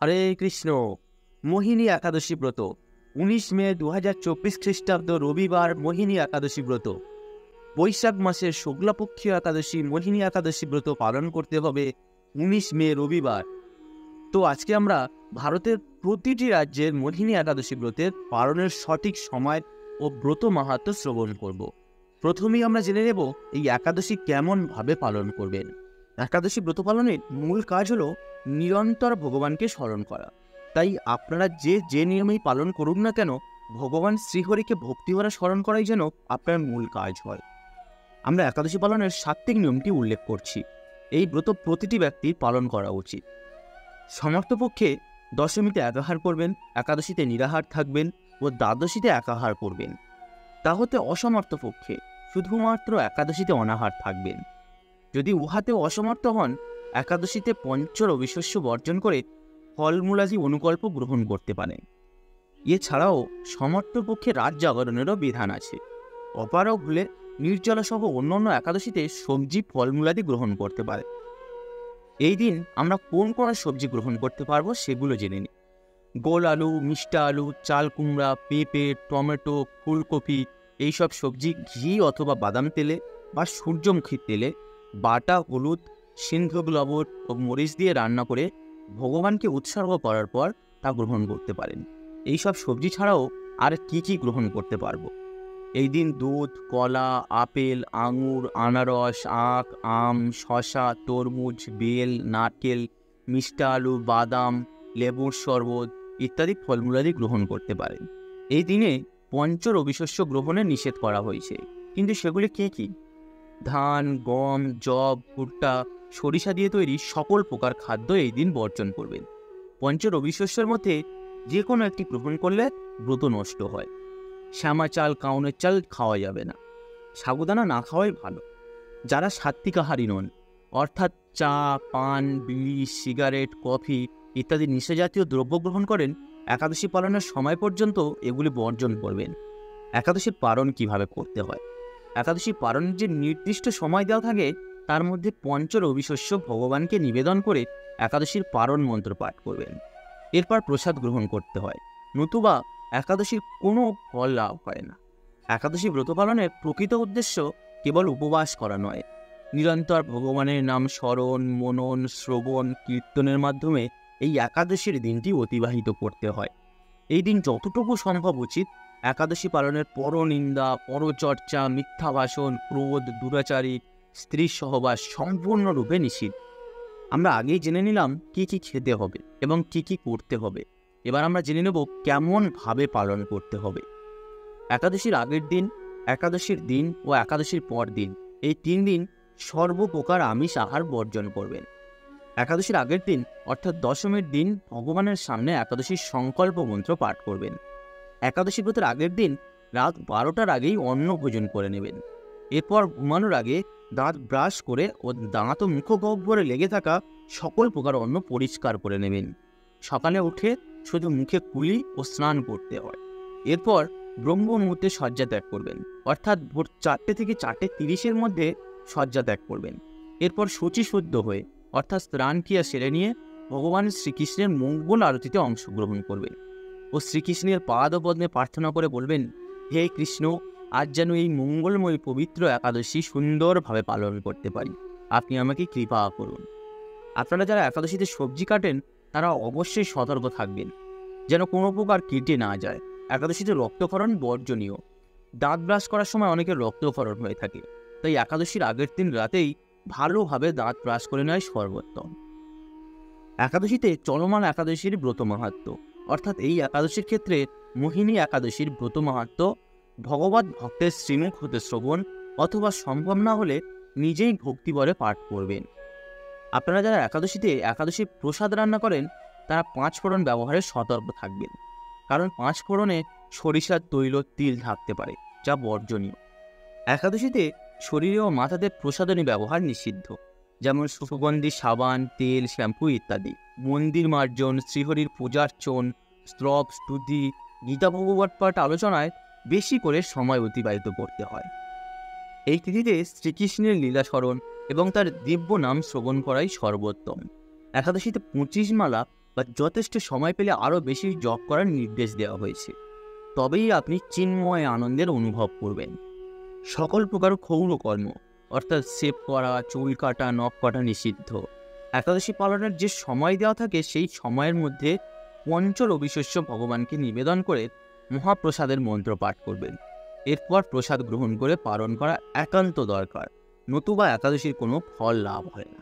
হরে কৃষ্ণ। মোহিনী একাদশী ব্রত 19 মে 2024 খ্রিস্টাব্দ রবিবার মোহিনী একাদশী ব্রত। বৈশাখ মাসের শুক্লাপক্ষীয় একাদশী মোহিনী একাদশী ব্রত পালন করতে হবে 19 মে রবিবার। তো আজকে আমরা ভারতের প্রতিটি রাজ্যের মোহিনী একাদশী ব্রতের পালনের সঠিক সময় ও ব্রত মাহাত্ম্য শ্রবণ করব। প্রথমেই আমরা জেনে নেব এই একাদশী কেমন ভাবে পালন করবেন। একাদশী ব্রত পালনের মূল কাজ হলো নিরন্তর ভগবানকে স্মরণ করা। তাই আপনারা যে নিয়মেই পালন করুন না কেন, ভগবান শ্রীহরিকে ভক্তিভরা স্মরণ করাই যেন আপনার মূল কাজ হয়। আমরা একাদশী পালনের সাত্ত্বিক নিয়মটি উল্লেখ করছি। এই ব্রত প্রতিটি ব্যক্তির পালন করা উচিত। সমর্থপক্ষে দশমীতে একাহার করবেন, একাদশীতে নিরাহার থাকবেন ও দ্বাদশীতে একাহার করবেন। তা হতে অসমর্থ পক্ষে শুধুমাত্র একাদশীতে অনাহার থাকবেন। যদি উহাতেও অসমর্থ হন, একাদশীতে পঞ্চরবিশস্য বর্জন করে ফলমূলাদি অনুকল্প গ্রহণ করতে পারেন। এছাড়াও সমর্থ পক্ষে রাত জাগরণেরও বিধান আছে। অপারগ হলে নির্জলাসহ অন্যান্য একাদশীতে সবজি ফলমূলাদি গ্রহণ করতে পারে। এই দিন আমরা কোন কোন সবজি গ্রহণ করতে পারবো সেগুলো জেনে নিই। গোল আলু, মিষ্টা আলু, চাল কুমড়া, পেঁপে, টমেটো, ফুলকপি এইসব সবজি ঘি অথবা বাদাম তেলে বা সূর্যমুখীর তেলে বাটা হলুদ, সিন্ধুক লবণ ও মরিচ দিয়ে রান্না করে ভগবানকে উৎসর্গ করার পর তা গ্রহণ করতে পারেন। এইসব সবজি ছাড়াও আর কি গ্রহণ করতে পারবো? এই দিন দুধ, কলা, আপেল, আঙুর, আনারস, আখ, আম, শশা, তরমুজ, বেল, নারকেল, মিষ্টা আলু, বাদাম, লেবুর শরবত ইত্যাদি ফলমূলাদি গ্রহণ করতে পারেন। এই দিনে পঞ্চরবিশস্য গ্রহণে নিষেধ করা হয়েছে, কিন্তু সেগুলি কি? ধান, গম, যব, ভুট্টা, সরিষা দিয়ে তৈরি সকল প্রকার খাদ্য এই দিন বর্জন করবেন। পঞ্চরবিশস্যের মধ্যে যে কোনো একটি গ্রহণ করলে ব্রত নষ্ট হয়। শ্যামা চাল, কাউনের চাল খাওয়া যাবে না। সাবুদানা না খাওয়াই ভালো। যারা সাত্ত্বিক আহারী নন, অর্থাৎ চা, পান, বিড়ি, সিগারেট, কফি ইত্যাদি নেশাজাতীয় দ্রব্য গ্রহণ করেন, একাদশী পালনের সময় পর্যন্ত এগুলি বর্জন করবেন। একাদশীর পালন কিভাবে করতে হয়? একাদশী পালনের যে নির্দিষ্ট সময় দেওয়া থাকে, তার মধ্যে পঞ্চরবিশস্য ভগবানকে নিবেদন করে একাদশীর পালন মন্ত্র পাঠ করবেন। এরপর প্রসাদ গ্রহণ করতে হয়, নতুবা একাদশীর কোনো ফল লাভ হয় না। একাদশী ব্রত পালনের প্রকৃত উদ্দেশ্য কেবল উপবাস করা নয়, নিরন্তর ভগবানের নাম স্মরণ, মনন, শ্রবণ, কীর্তনের মাধ্যমে এই একাদশীর দিনটি অতিবাহিত করতে হয়। এই দিন যতটুকু সম্ভব উচিত, একাদশী পালনের পরনিন্দা, পরচর্চা, মিথ্যা ভাষণ, ক্রোধ, দুরাচারী, স্ত্রী সহবাস সম্পূর্ণরূপে নিষিদ্ধ। আমরা আগেই জেনে নিলাম কি খেতে হবে এবং কি করতে হবে। এবার আমরা জেনে নেব কেমন ভাবে পালন করতে হবে। একাদশীর আগের দিন, একাদশীর দিন ও একাদশীর পর দিন, এই 3 দিন সর্বপ্রকার আমিষ আহার বর্জন করবেন। একাদশীর আগের দিন অর্থাৎ দশমীর দিন ভগবানের সামনে একাদশীর সংকল্প মন্ত্র পাঠ করবেন। একাদশী ব্রতের আগের দিন রাত 12টার আগেই অন্ন ভোজন করে নেবেন। এরপর ঘুমানোর আগে দাঁত ব্রাশ করে ও দাঁত ও মুখগহ্বরে লেগে থাকা সকল প্রকার অন্ন পরিষ্কার করে নেবেন। সকালে উঠে শুধু মুখে কুলি ও স্নান করতে হয়। এরপর ব্রহ্ম মুহূর্তে শয্যা ত্যাগ করবেন, অর্থাৎ ভোর 4টে থেকে 4:30-এর মধ্যে শয্যা ত্যাগ করবেন। এরপর শুচিশুদ্ধ হয়ে অর্থাৎ স্নান ক্রিয়া সেরে নিয়ে ভগবান শ্রীকৃষ্ণের মঙ্গল আরতিতে অংশগ্রহণ করবেন ও শ্রীকৃষ্ণের পাদপদ্মে প্রার্থনা করে বলবেন, হে কৃষ্ণ, আজ যেন এই মঙ্গলময় পবিত্র একাদশী সুন্দরভাবে পালন করতে পারি, আপনি আমাকে কৃপা করুন। আপনারা যারা একাদশীতে সবজি কাটেন, তারা অবশ্যই সতর্ক থাকবেন যেন কোনো প্রকার কেটে না যায়। একাদশীতে রক্তক্ষরণ বর্জনীয়। দাঁত ব্রাশ করার সময় অনেকের রক্তক্ষরণ হয়ে থাকে, তাই একাদশীর আগের দিন রাতেই ভালোভাবে দাঁত ব্রাশ করে নেয় সর্বোত্তম। একাদশীতে চলমান একাদশীর ব্রত মাহাত্ম্য, অর্থাৎ এই একাদশীর ক্ষেত্রে মোহিনী একাদশীর ব্রত মাহাত্ম্য ভগবত ভক্তের শ্রীমুখ হতে শ্রবণ অথবা সম্ভব না হলে নিজেই ভক্তিবরে পাঠ করবেন। আপনারা যারা একাদশীতে একাদশীর প্রসাদ রান্না করেন, তারা 5 ফোড়ন ব্যবহারে সতর্ক থাকবেন, কারণ 5 ফোড়নে সরিষার তৈল, তিল থাকতে পারে, যা বর্জনীয়। একাদশীতে শরীরে ও মাথাতে প্রসাধনী ব্যবহার নিষিদ্ধ, যেমন সুগন্ধি সাবান, তেল, শ্যাম্পু ইত্যাদি। মন্দির মার্জন, শ্রীহরির পূজার্চন, স্তব, স্তুতি, গীতা ভগবত পাঠ আলোচনায় বেশি করে সময় অতিবাহিত করতে হয়। এই তিথিতে শ্রীকৃষ্ণের লীলা স্মরণ এবং তার দিব্য নাম শ্রবণ করাই সর্বোত্তম। একাদশীতে 25 মালা বা যথেষ্ট সময় পেলে আরও বেশি জপ করার নির্দেশ দেওয়া হয়েছে। তবেই আপনি চিন্ময় আনন্দের অনুভব করবেন। সকল প্রকার ক্ষৌর কর্ম অর্থাৎ শেভ করা, চুল কাটা, নখ কাটা নিষিদ্ধ। একাদশী পালনের যে সময় দেওয়া থাকে সেই সময়ের মধ্যে পঞ্চরবিশস্য ভগবানকে নিবেদন করে মহাপ্রসাদের মন্ত্র পাঠ করবেন। এরপর প্রসাদ গ্রহণ করে পালন করা একান্ত দরকার, নতুবা একাদশীর কোনো ফল লাভ হয় না।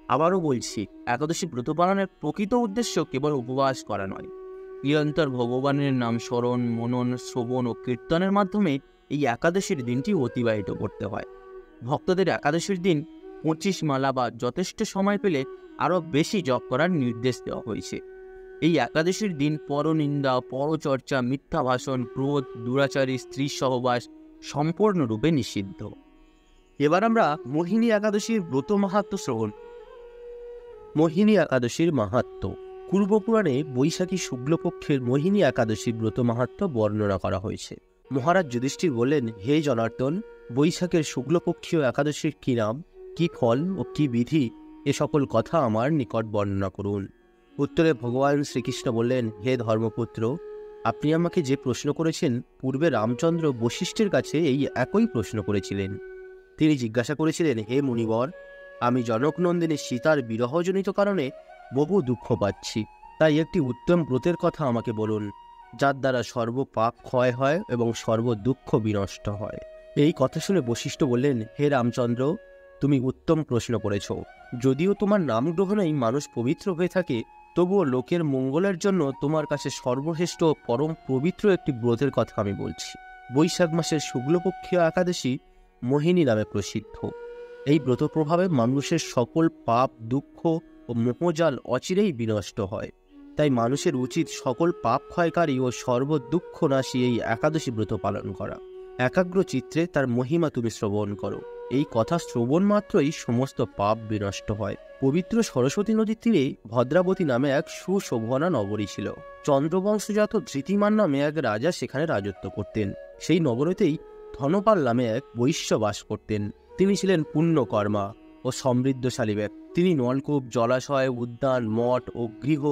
আবারও বলছি, একাদশী ব্রত পালনের প্রকৃত উদ্দেশ্য কেবল উপবাস করা নয়, নিরন্তর ভগবানের নাম স্মরণ, মনন, শ্রবণ ও কীর্তনের মাধ্যমে এই একাদশীর দিনটি অতিবাহিত করতে হয়। ভক্তদের একাদশীর দিন 25 মালা বা যথেষ্ট সময় পেলে আরও বেশি জপ করার নির্দেশ দেওয়া হয়েছে। এই একাদশীর দিন পরনিন্দা, পরচর্চা, মিথ্যা ভাষণ, ক্রোধ, দুরাচারী, স্ত্রী সহবাস সম্পূর্ণরূপে নিষিদ্ধ। এবার আমরা মোহিনী একাদশীর ব্রত মাহাত্ম্য শ্রবণ। মোহিনী একাদশীর মাহাত্ম্য। পূর্বপুরাণে বৈশাখী শুক্লপক্ষের মোহিনী একাদশী ব্রত মাহাত্ম্য বর্ণনা করা হয়েছে। মহারাজ যুধিষ্ঠির বললেন, হে জনার্দন, বৈশাখের শুক্লপক্ষীয় একাদশীর কী নাম, কী ফল ও কী বিধি, এ সকল কথা আমার নিকট বর্ণনা করুন। উত্তরে ভগবান শ্রীকৃষ্ণ বললেন, হে ধর্মপুত্র, আপনি আমাকে যে প্রশ্ন করেছেন, পূর্বে রামচন্দ্র বশিষ্ঠের কাছে এই একই প্রশ্ন করেছিলেন। তিনি জিজ্ঞাসা করেছিলেন, হে মুনিবর, আমি জনকনন্দিনী সীতার বিরহজনিত কারণে বহু দুঃখ পাচ্ছি, তাই একটি উত্তম ব্রতের কথা আমাকে বলুন, যার দ্বারা সর্বপাপ ক্ষয় হয় এবং সর্বদুঃখ বিনষ্ট হয়। এই কথা শুনে বশিষ্ঠ বললেন, হে রামচন্দ্র, তুমি উত্তম প্রশ্ন করেছ। যদিও তোমার নাম গ্রহণেই মানুষ পবিত্র হয়ে থাকে, তবুও লোকের মঙ্গলের জন্য তোমার কাছে সর্বশ্রেষ্ঠ পরম পবিত্র একটি ব্রতের কথা আমি বলছি। বৈশাখ মাসের শুক্লপক্ষীয় একাদশী মোহিনী নামে প্রসিদ্ধ। এই ব্রত প্রভাবে মানুষের সকল পাপ, দুঃখ ও মোহজাল অচিরেই বিনষ্ট হয়। তাই মানুষের উচিত সকল পাপ ক্ষয়কারী ও সর্বদুঃখনাশী এই একাদশী ব্রত পালন করা। একাগ্র চিত্রে তার মহিমা তুমি শ্রবণ করো। এই কথা শ্রবণ মাত্রই সমস্ত পাপ বিনষ্ট হয়। পবিত্র সরস্বতী নদীর তীরে ভদ্রাবতী নামে এক সুশোভনা নগরী ছিল। চন্দ্রবংশজাত ধৃতিমান নামে এক রাজা সেখানে রাজত্ব করতেন। সেই নগরীতেই ধনপাল নামে এক বৈশ্য বাস করতেন। তিনি ছিলেন পুণ্যকর্মা ও সমৃদ্ধশালী ব্যক্তি। তিনি নলকূপ, জলাশয়, উদ্যান, মঠ ও গৃহ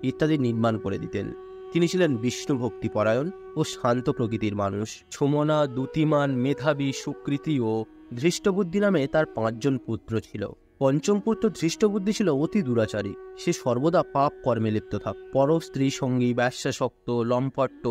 ইত্যাদি নির্মাণ করে দিতেন। তিনি ছিলেন বিষ্ণু ভক্তিপরায়ণ ও শান্ত প্রকৃতির মানুষ। ছমনা, দ্যুতিমান, মেধাবী, সুকৃতি ও ধৃষ্টবুদ্ধি নামে তার 5 জন পুত্র ছিল। পঞ্চম পুত্র ধৃষ্টবুদ্ধি ছিল অতি দুরাচারী। সে সর্বদা পাপ কর্মে লিপ্ত থাকত। পর স্ত্রী সঙ্গী, ব্যবসাসক্ত, লম্পট্য,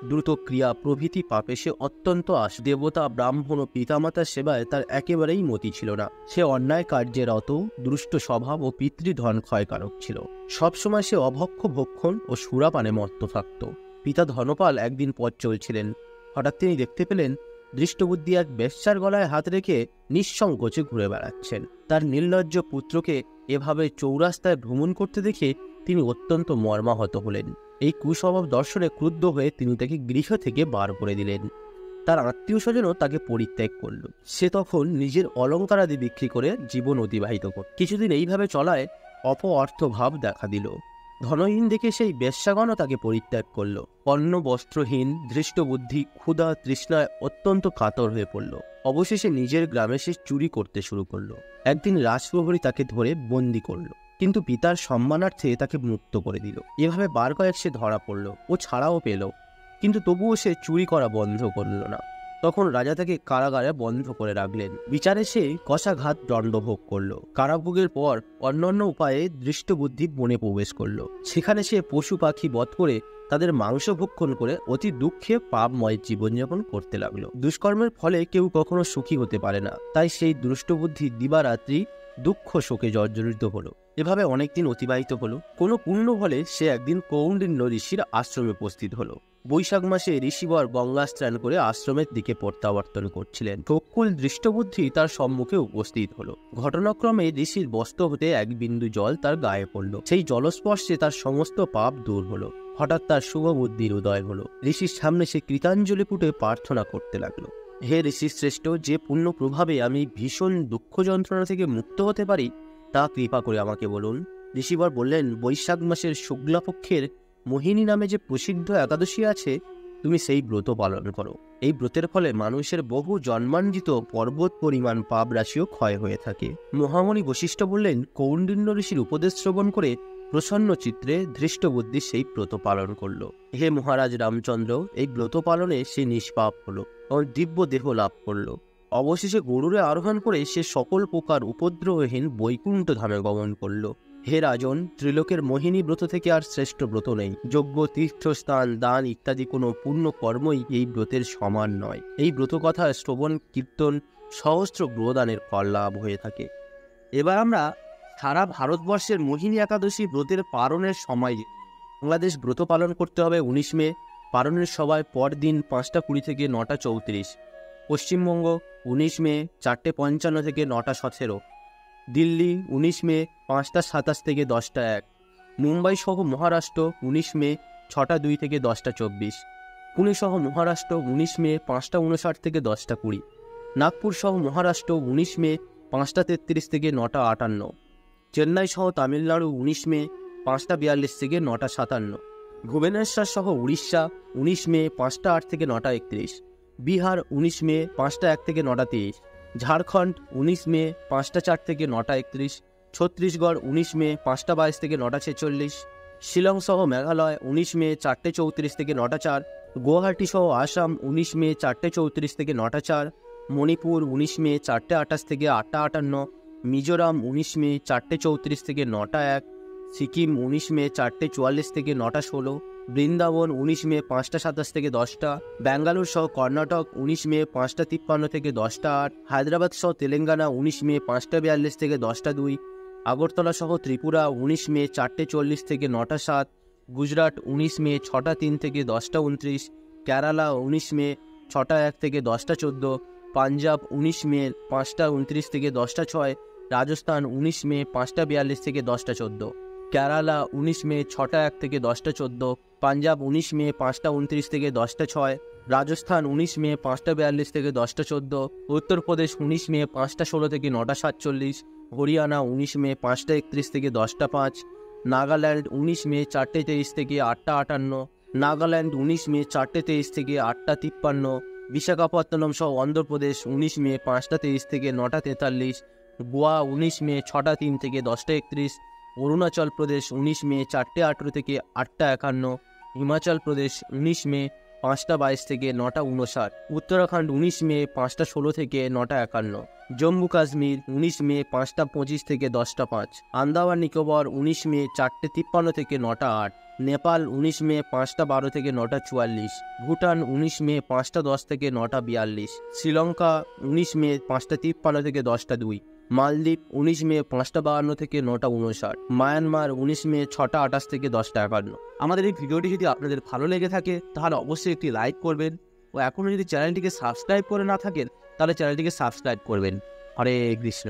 দ্রুত ক্রিয়া প্রভৃতি পাপে সে অত্যন্ত দেবতা, ব্রাহ্মণ ও পিতামাতার সেবায় তার একেবারেই মতি ছিল না। সে অন্যায় কার্যে রত, দুষ্ট স্বভাব ও পিতৃধন ক্ষয়কারক ছিল। সবসময় সে অভক্ষ ভক্ষণ ও সুরাপানে মত্ত থাকত। পিতা ধনপাল একদিন পথ চলছিলেন। হঠাৎ তিনি দেখতে পেলেন দৃষ্টবুদ্ধি এক বেশ্যার গলায় হাত রেখে নিঃসংকোচে ঘুরে বেড়াচ্ছেন। তার নির্লজ্জ পুত্রকে এভাবে চৌরাস্তায় ভ্রমণ করতে দেখে তিনি অত্যন্ত মর্মাহত হলেন। এই কুস্বভাব দর্শনে ক্রুদ্ধ হয়ে তিনি তাকে গৃহ থেকে বার করে দিলেন। তার আত্মীয় স্বজনও তাকে পরিত্যাগ করল। সে তখন নিজের অলঙ্কারাদি বিক্রি করে জীবন অতিবাহিত করল। কিছুদিন এইভাবে চলায় অর্থভাব দেখা দিল। ধনহীন দেখে সেই বেশ্যাগণও তাকে পরিত্যাগ করল। অন্ন বস্ত্রহীন ধৃষ্টবুদ্ধি ক্ষুধা তৃষ্ণায় অত্যন্ত কাতর হয়ে পড়ল। অবশেষে নিজের গ্রামে সে চুরি করতে শুরু করল। একদিন রাজপ্রহরী তাকে ধরে বন্দি করল, কিন্তু পিতার সম্মানার্থে তাকে মুক্ত করে দিল। এভাবে বার কয়েক সে ধরা পড়ল ও ছাড়াও পেল, কিন্তু তবুও সে চুরি করা বন্ধ করল না। তখন রাজা তাকে কারাগারে বন্ধ করে রাখলেন। বিচারে সে কষাঘাত দণ্ডভোগ করল। কারাভোগের পর অন্যান্য উপায়ে দৃষ্টবুদ্ধি বনে প্রবেশ করল। সেখানে সে পশু পাখি বধ করে তাদের মাংস ভক্ষণ করে অতি দুঃখে পাপময় জীবনযাপন করতে লাগলো। দুষ্কর্মের ফলে কেউ কখনো সুখী হতে পারে না, তাই সেই দুষ্টবুদ্ধি দিবারাত্রি দুঃখ শোকে জর্জরিত হলো। এভাবে অনেকদিন অতিবাহিত হলো। কোনো পূর্ণ ফলে সে একদিন কৌণ্ডিন্য ঋষির আশ্রমে উপস্থিত হলো। বৈশাখ মাসে ঋষিবর গঙ্গা স্নান করে আশ্রমের দিকে প্রত্যাবর্তন করছিলেন। প্রকুল দৃষ্টবুদ্ধি তার সম্মুখে উপস্থিত হলো। ঘটনাক্রমে ঋষির বস্ত্র হতে এক বিন্দু জল তার গায়ে পড়ল। সেই জলস্পর্শে তার সমস্ত পাপ দূর হলো। হঠাৎ তার শুভ বুদ্ধির উদয় হলো। ঋষির সামনে সে কৃতাঞ্জলি পুটে প্রার্থনা করতে লাগলো, হে ঋষি শ্রেষ্ঠ, যে পুণ্য প্রভাবে আমি ভীষণ দুঃখ যন্ত্রণা থেকে মুক্ত হতে পারি তা কৃপা করে আমাকে বলুন। ঋষিবর বললেন, বৈশাখ মাসের শুক্লাপক্ষের মোহিনী নামে যে প্রসিদ্ধ একাদশী আছে, তুমি সেই ব্রত পালন করো। এই ব্রতের ফলে মানুষের বহু জন্মাঞ্জিত পর্বত পরিমাণ পাপ রাশিও ক্ষয় হয়ে থাকে। মহামণি বশিষ্ঠ বললেন, কৌণ্ডিন্য ঋষির উপদেশ শ্রবণ করে প্রসন্ন চিত্রে ধৃষ্টবুদ্ধি সেই ব্রত পালন করল। হে মহারাজ রামচন্দ্র, এই ব্রত পালনে সে নিষ্পাপ হলো এবং দিব্য দেহ লাভ করল। অবশেষে গরুড়ে আরোহণ করে সে সকল প্রকার উপদ্রবহীন বৈকুণ্ঠ ধামে গমন করল। হে রাজন, ত্রিলোকের মোহিনী ব্রত থেকে আর শ্রেষ্ঠ ব্রত নেই। যজ্ঞ, তীর্থস্থান, দান ইত্যাদি কোনো পূর্ণ কর্মই এই ব্রতের সমান নয়। এই ব্রত কথা শ্রবণ কীর্তন সহস্র গ্রহদানের ফল লাভ হয়ে থাকে। এবার আমরা সারা ভারতবর্ষের মোহিনী একাদশী ব্রতের পালনের সময়। বাংলাদেশ ব্রত পালন করতে হবে 19 মে, পালনের সময় পরদিন 5:20 থেকে 9:34। পশ্চিমবঙ্গ 19 মে 4:55 থেকে 9:17। দিল্লি 19 মে 5:27 থেকে 10:01। মুম্বাই সহ মহারাষ্ট্র 19 মে 6:02 থেকে 10:24। পুনে সহ মহারাষ্ট্র 19 মে 5:59 থেকে 10:20। নাগপুর সহ মহারাষ্ট্র 19 মে 5:33 থেকে 9:58। চেন্নাই সহ তামিলনাড়ু 19 মে 5:42 থেকে 9:57। ভুবনেশ্বর সহ উড়িষ্যা 19 মে 5:08 থেকে 9:31। বিহার 19 মে 5:01 থেকে 9:30। ঝাড়খণ্ড 19 মে 5:04 থেকে 9:31। ছত্তিশগড় 19 মে 5:22 থেকে 9:46। শিলং সহ মেঘালয় 19 মে 4:34 থেকে 9:04। গুয়াহাটি সহ আসাম 19 মে 4:34 থেকে 9:04। মণিপুর 19 মে 4:28 থেকে 8:58। মিজোরাম 19 মে 4:34 থেকে 9:01। সিকিম 19 মে 4:44 থেকে 9:16। বৃন্দাবন 19 মে 5:27 থেকে 10টা। ব্যাঙ্গালোর সহ কর্ণাটক 19 মে 5:53 থেকে 10:08। হায়দ্রাবাদ সহ তেলেঙ্গানা 19 মে 5:42 থেকে 10:02। আগরতলা সহ ত্রিপুরা 19 মে 4:40 থেকে 9:07। গুজরাট 19 মে 6:03 থেকে 10:29। কেরালা 19 মে 6:01 থেকে 10:14। পাঞ্জাব 19 মে 5:29 থেকে 10:06। রাজস্থান 19 মে 5:42 থেকে 10:14। কেরালা 19 মে 6:01 থেকে 10:14। পাঞ্জাব 19 মে 5:29 থেকে 10:06। রাজস্থান 19 মে 5:42 থেকে 10:14। উত্তরপ্রদেশ 19 মে 5:16 থেকে 9:47। হরিয়ানা 19 মে 5:31 থেকে 10:05। নাগাল্যান্ড 19 মে 4:23 থেকে 8:58। নাগাল্যান্ড 19 মে 4:23 থেকে 8:53। বিশাখাপত্তনম সহ অন্ধ্রপ্রদেশ 19 মে 5:23 থেকে 9:43। গোয়া 19 মে 6:03 থেকে 10:31। অরুণাচল প্রদেশ 19 মে 4:18 থেকে 8:51। হিমাচল প্রদেশ 19 মে 5:22 থেকে 9:59। উত্তরাখণ্ড 19 মে 5:16 থেকে 9:51। জম্মু কাশ্মীর 19 মে 5:25 থেকে 10:05। আন্দামান নিকোবর 19 মে 4:53 থেকে 9:08। নেপাল 19 মে 5:12 থেকে 9:44। ভুটান 19 মে 5:10 থেকে 9:42। শ্রীলঙ্কা 19 মে 5:53 থেকে 10:02। মালদ্বীপ 19 মে 5:52 থেকে 9:59। মায়ানমার 19 মে 6:28 থেকে 10:51। আমাদের এই ভিডিওটি যদি আপনাদের ভালো লেগে থাকে তাহলে অবশ্যই একটি লাইক করবেন, ও এখনও যদি চ্যানেলটিকে সাবস্ক্রাইব করে না থাকেন তাহলে চ্যানেলটিকে সাবস্ক্রাইব করবেন। হরে কৃষ্ণ।